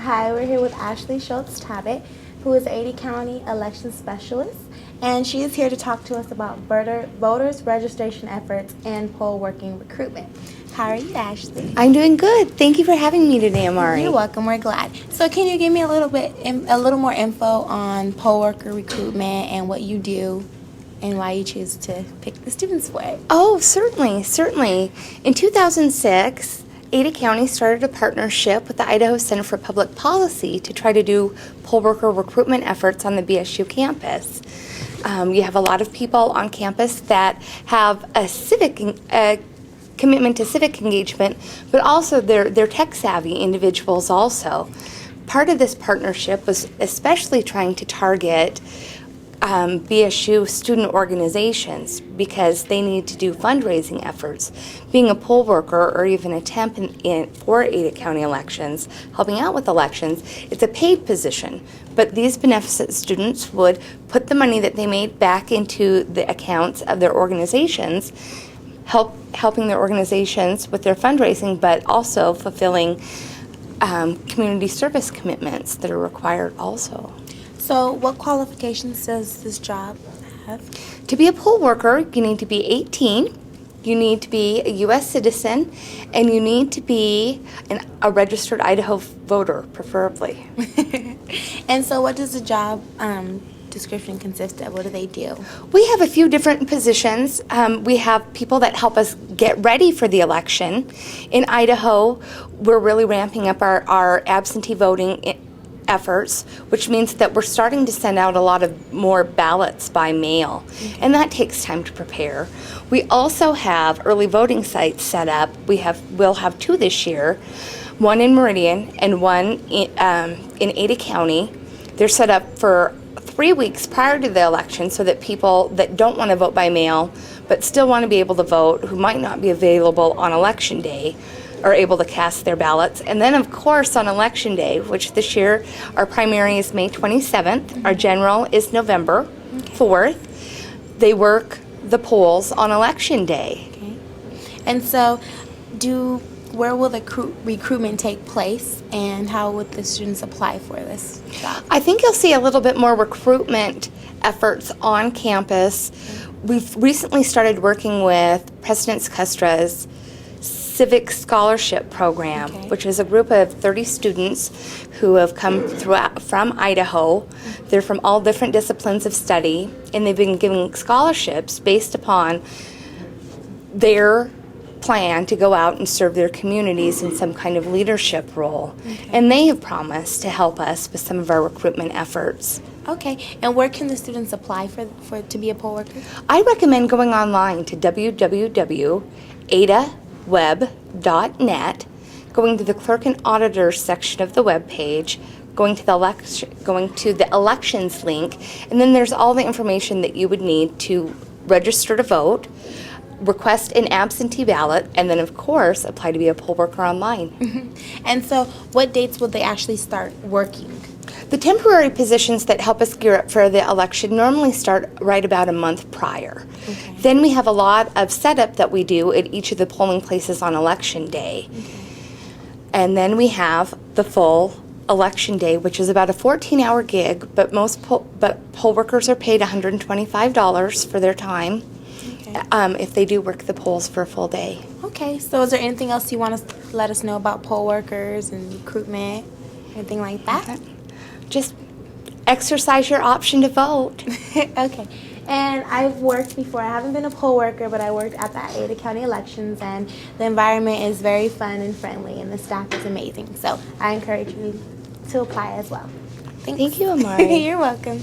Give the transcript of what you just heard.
Hi, we're here with Ashley Shultz-Talbot, who is Ada County Election Specialist, and she is here to talk to us about voters registration efforts and poll working recruitment. How are you, Ashley? I'm doing good. Thank you for having me today, Amari. You're welcome. We're glad. So, can you give me a little more info on poll worker recruitment and what you do, and why you choose to pick the students for it? Oh, certainly. In 2006, Ada County started a partnership with the Idaho Center for Public Policy to try to do poll worker recruitment efforts on the BSU campus. You have a lot of people on campus that have a commitment to civic engagement, but also they're tech-savvy individuals also. Part of this partnership was especially trying to target BSU student organizations because they need to do fundraising efforts. Being a poll worker or even a temp for Ada County elections, helping out with elections, it's a paid position. But these beneficent students would put the money that they made back into the accounts of their organizations, helping their organizations with their fundraising, but also fulfilling community service commitments that are required also. So, what qualifications does this job have? To be a poll worker, you need to be 18, you need to be a U.S. citizen, and you need to be a registered Idaho voter, preferably. And so, what does the job description consist of? What do they do? We have a few different positions. We have people that help us get ready for the election. In Idaho, we're really ramping up our absentee voting efforts, which means that we're starting to send out a lot of more ballots by mail, and that takes time to prepare. We also have early voting sites set up. We'll have two this year, one in Meridian and one in Ada County. They're set up for 3 weeks prior to the election so that people that don't want to vote by mail but still want to be able to vote, who might not be available on election day, are able to cast their ballots. And then, of course, on Election Day, which this year our primary is May 27th, our general is November 4th, they work the polls on Election Day. Okay. And so, where will the recruitment take place, and how would the students apply for this job? I think you'll see a little bit more recruitment efforts on campus. We've recently started working with President Custra's Civic Scholarship Program, which is a group of 30 students who have come from Idaho. They're from all different disciplines of study, and they've been given scholarships based upon their plan to go out and serve their communities in some kind of leadership role. And they have promised to help us with some of our recruitment efforts. Okay, and where can the students apply for to be a poll worker? I recommend going online to www.adaweb.net, going to the Clerk and Auditor section of the web page, going to the elections link, and then there's all the information that you would need to register to vote, request an absentee ballot, and then, of course, apply to be a poll worker online. And so, what dates will they actually start working? The temporary positions that help us gear up for the election normally start right about a month prior. Then we have a lot of setup that we do at each of the polling places on Election Day. And then we have the full Election Day, which is about a 14-hour gig, but poll workers are paid $125 for their time if they do work the polls for a full day. Okay, so is there anything else you want to let us know about poll workers and recruitment, anything like that? Just exercise your option to vote. Okay. And I've worked before. I haven't been a poll worker, but I worked at the Ada County elections, and the environment is very fun and friendly, and the staff is amazing. So I encourage you to apply as well. Thanks. Thank you, Amari. You're welcome.